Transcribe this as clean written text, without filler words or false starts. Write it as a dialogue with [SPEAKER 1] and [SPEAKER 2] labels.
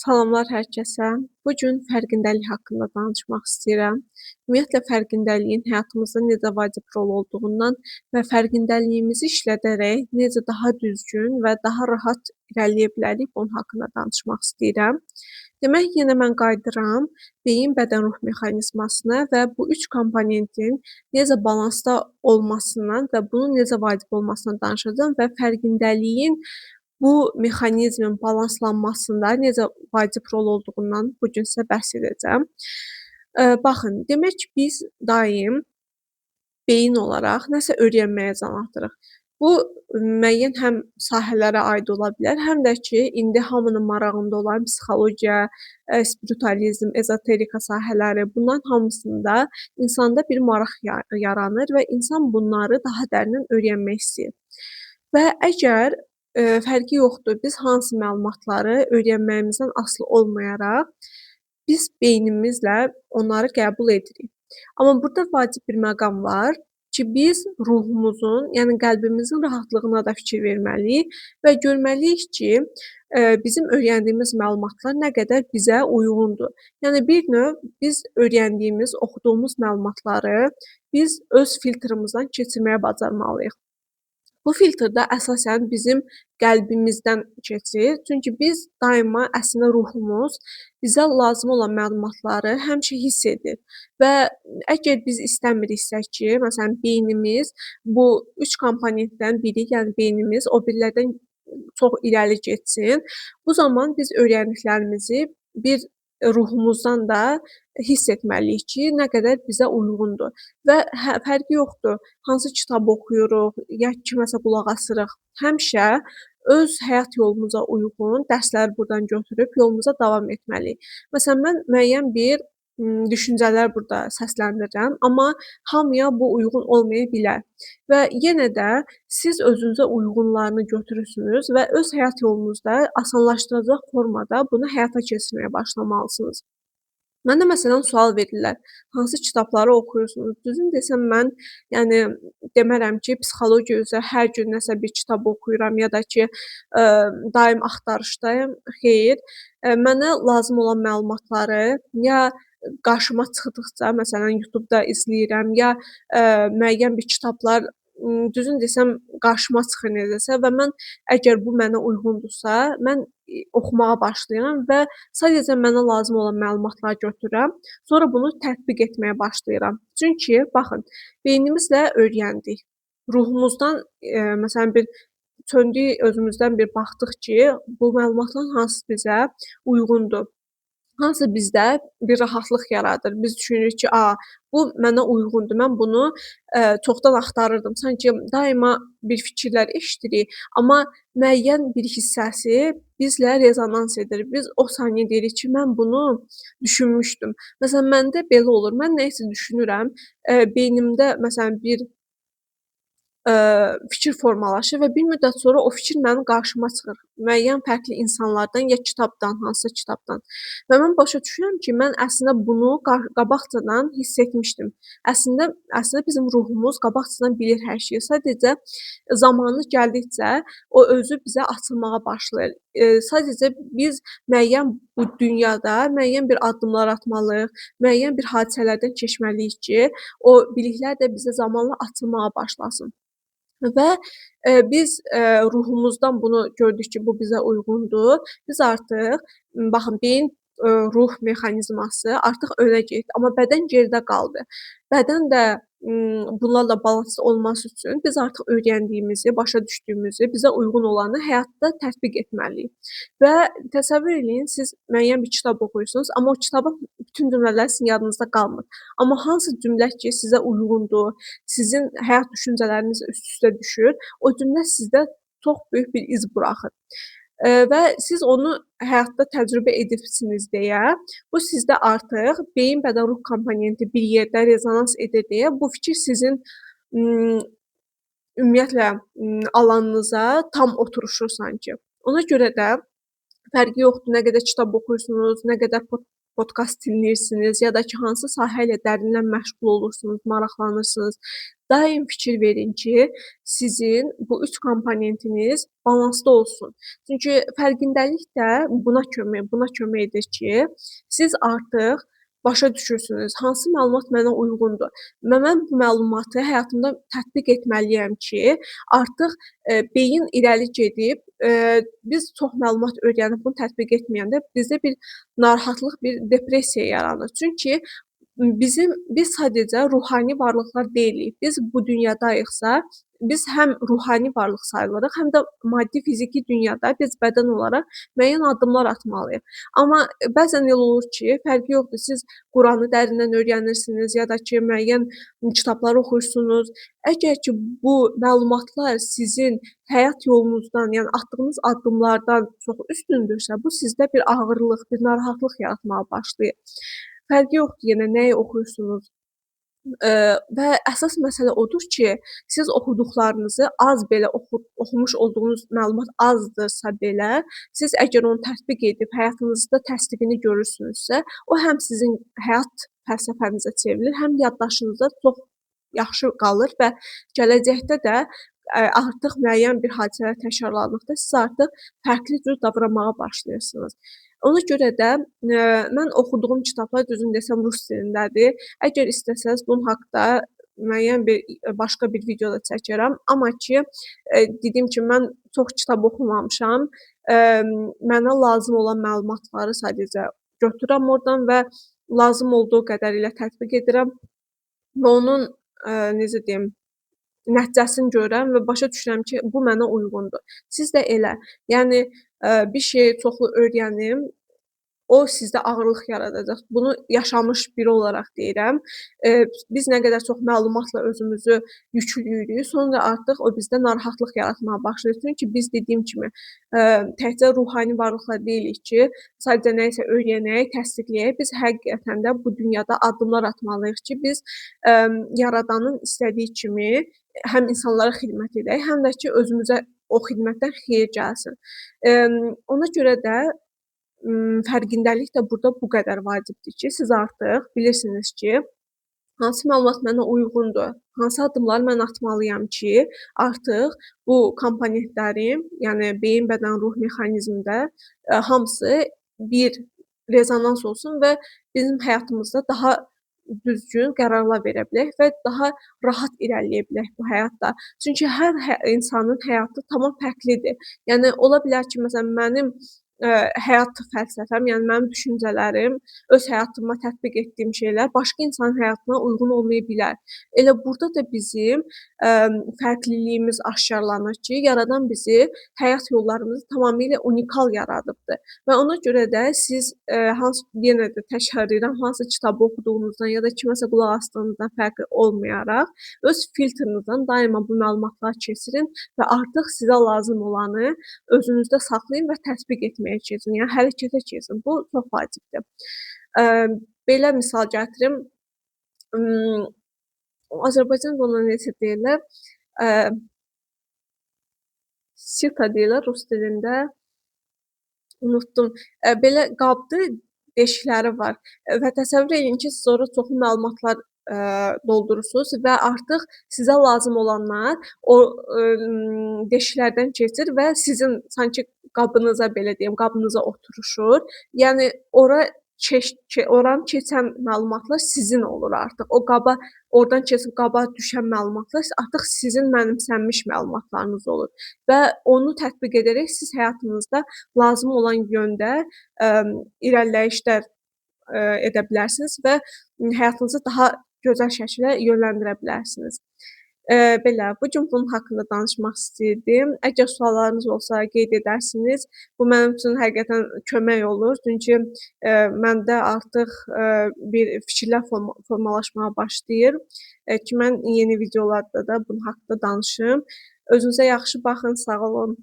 [SPEAKER 1] Salamlar hər kəsə. Bu gün fərqindəlik haqqında danışmaq istəyirəm. Ümumiyyətlə fərqindəliyin həyatımızda necə vacib rol olduğundan və fərqindəliyimizi işlədərək necə daha düzgün və daha rahat irəliləyə bilərik, bunun haqqında danışmaq istəyirəm. Demək, yenə mən qayıdıram beyin, bədən, ruh mexanizmasına və bu üç komponentin necə balansda olmasından və bunun necə vacib olmasından danışacağam və fərqindəliyin bu mexanizmin balanslanmasında necə vacib rol olduğundan bu gün sizə bəhs edəcəm. Baxın, demək ki, biz daim beyin olaraq nəsə öyrənməyə can atırıq. Bu müəyyən həm sahələrə aid ola bilər, həm də ki, indi hamının marağında olan psixologiya, spiritüalizm, ezoterika sahələri, bunların hamısında insanda bir maraq yaranır və insan bunları daha dərindən öyrənmək istəyir. Və əgər fərqi yoxdur, biz hansı məlumatları öyrənməyimizdən asılı olmayaraq, biz beynimizlə onları qəbul edirik. Amma burada vacib bir məqam var ki, biz ruhumuzun, yəni qəlbimizin rahatlığına da fikir verməliyik və görməliyik ki, bizim öyrəndiyimiz məlumatlar nə qədər bizə uyğundur. Yəni bir növ biz öyrəndiyimiz, oxuduğumuz məlumatları biz öz filtrimizdən keçirməyə bacarmalıyıq. Bu filtr də əsasən bizim qəlbimizdən keçir. Çünki biz daima əslində ruhumuz bizə lazım olan məlumatları həmişə hiss edir və əgər biz istəmiriksə ki, məsələn, beynimiz bu 3 komponentdən biri, yəni beynimiz o birilərdən çox irəli getsin, bu zaman biz öyrəndiklərimizi bir ruhumuzdan da hiss etməliyik ki, nə qədər bizə uyğundur və fərqi yoxdur, hansı kitab oxuyuruq, ya kiməsə qulaq asırıq. Həmişə öz həyat yolumuza uyğun dərsləri burdan götürüb yolumuza davam etməliyik. Məsələn, mən müəyyən bir düşüncələr burada səsləndirirəm, amma hamıya bu uyğun olmaya bilər və yenə də siz özünüzə uyğunlarını götürürsünüz və öz həyat yolunuzda asanlaşdıracaq formada bunu həyata keçirməyə başlamalısınız. Mənə məsələn sual verirlər, hansı kitabları oxuyursunuz? Düzünü desəm mən, yəni demərəm ki, psixologiya üzrə hər gün nəsə bir kitab oxuyuram ya da ki, daim axtarışdayam. Xeyr, mənə lazım olan məlumatları ya qarşıma çıxdıqca, məsələn, YouTube-da izləyirəm, ya müəyyən bir kitablar, düzünü desəm qarşıma çıxır necəsə və mən əgər bu mənə uyğundursa, mən oxumağa başlayıram və sadəcə mənə lazım olan məlumatları götürürəm, sonra bunu tətbiq etməyə başlayıram. Çünki baxın, beynimizlə öyrəndik. Ruhumuzdan, məsələn, bir çöndük, özümüzdən bir baxdıq ki, bu məlumatların hansı bizə uyğundur. Hansı bizdə bir rahatlıq yaradır. Biz düşünürük ki, bu mənə uyğundur. Mən bunu çoxdan axtarırdım. Sanki daima bir fikirlər eşidirik, amma müəyyən bir hissəsi bizlə rezonans edir. Biz o saniyə deyirik ki, mən bunu düşünmüşdüm. Məsələn, məndə belə olur. Mən nə isə düşünürəm, beynimdə məsələn bir fikir formalaşır və bir müddət sonra o fikir mənim qarşıma çıxır. Müəyyən fərqli insanlardan ya kitabdan, hansısa kitabdan və mən başa düşürəm ki, mən əslində bunu qabaqcadan hiss etmişdim. Əslində bizim ruhumuz qabaqcadan bilir hər şeyi. Sadəcə zamanı gəldikcə o özü bizə açılmağa başlayır. Sadəcə biz müəyyən bu dünyada müəyyən bir addımlar atmalıyıq, müəyyən bir hadisələrdən keçməliyik ki, o biliklər də bizə zamanla açılmağa başlasın. Və biz ruhumuzdan bunu gördük ki, bu bizə uyğundur. Biz artıq baxın, beyin, ruh mexanizması artıq önə getdi, amma bədən geridə qaldı. Bədən də bunlarla balansda olması üçün biz artıq öyrəndiyimizi, başa düşdüyümüzü, bizə uyğun olanı həyatda tətbiq etməliyik. Və təsəvvür eləyin, siz müəyyən bir kitab oxuyursunuz, amma o kitabın bütün cümlələri sizin yadınızda qalmır. Amma hansı cümlə ki, sizə uyğundur, sizin həyat düşüncələrinizlə üst-üstə düşür, o cümlə sizdə çox böyük bir iz buraxır. Və siz onu həyatda təcrübə edirsiniz deyə, bu sizdə artıq beyin, bədən, ruh komponenti bir yerdə rezonans edir deyə bu fikir sizin ümumiyyətlə alanınıza tam oturuşur sanki. Ona görə də fərqi yoxdur, nə qədər kitab oxuyursunuz, nə qədər podkast dinləyirsiniz, ya da ki, hansı sahə ilə dərindən məşğul olursunuz, maraqlanırsınız, daim fikir verin ki, sizin bu 3 komponentiniz balansda olsun. Çünki fərqindəlik də buna kömək edir ki, siz artıq başa düşürsünüz, hansı məlumat mənə uyğundur və mən bu məlumatı həyatımda tətbiq etməliyəm ki, artıq, beyin irəli gedib, biz çox məlumat öyrənib bunu tətbiq etməyəndə bizdə bir narahatlıq, bir depressiya yaranır. Çünki biz sadəcə ruhani varlıqlar deyilik. Biz bu dünyadayıqsa, biz həm ruhani varlıq sayılırıq, həm də maddi, fiziki dünyada biz bədən olaraq müəyyən addımlar atmalıyıq. Amma bəzən elə olur ki, fərqi yoxdur, siz Quranı dərindən öyrənirsiniz ya da ki, müəyyən kitablar oxuyursunuz. Əgər ki, bu məlumatlar sizin həyat yolunuzdan, yəni atdığınız addımlardan çox üstündürsə, bu sizdə bir ağırlıq, bir narahatlıq yaratmağa başlayır. Fərqi yoxdur yenə nəyi oxuyursunuz. Və əsas məsələ odur ki, siz oxuduqlarınızı az belə oxumuş olduğunuz məlumat azdırsa belə, siz əgər onu tətbiq edib həyatınızda təsdiqini görürsünüzsə, o həm sizin həyat fəlsəfənizə çevrilir, həm yaddaşınızda çox yaxşı qalır və gələcəkdə də artıq müəyyən bir hadisələr təkrarlandıqda siz artıq fərqli cür davranmağa başlayırsınız. Ona görə də mən oxuduğum kitablar düzünü desəm rus dilindədir. Əgər istəsəz bunun haqqında müəyyən bir başqa bir video da çəkərəm. Amma ki, dediyim kimi mən çox kitab oxumamışam. Mənə lazım olan məlumatları sadəcə götürürəm ordan və lazım olduğu qədərilə tətbiq edirəm və onun, necə deyim, nəticəsini görürəm və başa düşürəm ki, bu mənə uyğundur. Siz də elə. Yəni, bir şeyi çoxlu öyrənim, o sizdə ağırlıq yaradacaq. Bunu yaşamış biri olaraq deyirəm. Biz nə qədər çox məlumatla özümüzü yükləyirik, sonra artıq o bizdə narahatlıq yaratmağa başlayır. Çünki biz dediyim kimi, təkcə ruhani varlıqlar deyilik ki, sadəcə nəyisə öyrənək, təsdiqləyək. Biz həqiqətən də bu dünyada addımlar atmalıyıq ki, biz yaradanın istədiyi kimi həm insanlara xidmət edək, həm də ki, özümüzə o xidmətdən xeyir gəlsin. Ona görə də fərqindəlik də burda bu qədər vacibdir ki, siz artıq bilirsiniz ki, hansı məlumat mənə uyğundur, hansı addımları mən atmalıyam ki, artıq bu komponentlərim, yəni beyin, bədən, ruh mexanizmində hamısı bir rezonans olsun və bizim həyatımızda daha düzgün qərarlar verə bilək və daha rahat irəliləyə bilək bu həyatda. Çünki hər insanın həyatı tamam fərqlidir. Yəni ola bilər ki, məsələn mənim həyat fəlsəfəm, yəni mənim düşüncələrim, öz həyatıma tətbiq etdiyim şeylər başqa insanın həyatına uyğun olmaya bilər. Elə burda da bizim fərqliliyimiz aşkarlanır ki, yaradan bizi həyat yollarımızı tamamilə unikal yaradıbdır və ona görə də siz yenə də təkrar edirəm, hansı kitabı oxuduğunuzdan ya da kiməsə qulaq asdığınızdan fərqli olmayaraq, öz filtrinizdən daima bu məlumatları keçirin və artıq sizə lazım olanı özünüzdə saxlayın və tətbiq etməyə keçin, yəni hərəkətə keçin. Bu çox vacibdir. Belə misal gətirim. Azərbaycanca ona necə deyirlər? Sita deyirlər rus dilində. Unutdum. Belə qabdır, deşikləri var və təsəvvür eləyin ki, siz ora çoxlu məlumatlar doldurursunuz və artıq sizə lazım olanlar o deşiklərdən keçir və sizin sanki qabınıza, belə deyim, qabınıza oturuşur. Yəni oranı keçən məlumatlar sizin olur artıq. O qaba ordan keçib qaba düşən məlumatlar artıq sizin mənimsənmiş məlumatlarınız olur və onu tətbiq edərək siz həyatınızda lazım olan yöndə irəliləyişlər edə bilərsiniz və həyatınızı daha gözəl şəkildə yönləndirə bilərsiniz. Belə, bu gün bunun haqqında danışmaq istəyirdim. Əgər suallarınız olsa qeyd edərsiniz. Bu mənim üçün həqiqətən kömək olur. Çünki məndə artıq bir fikirlər formalaşmağa başlayır ki, mən yeni videolarda da bunun haqqında danışım. Özünüzə yaxşı baxın, sağ olun.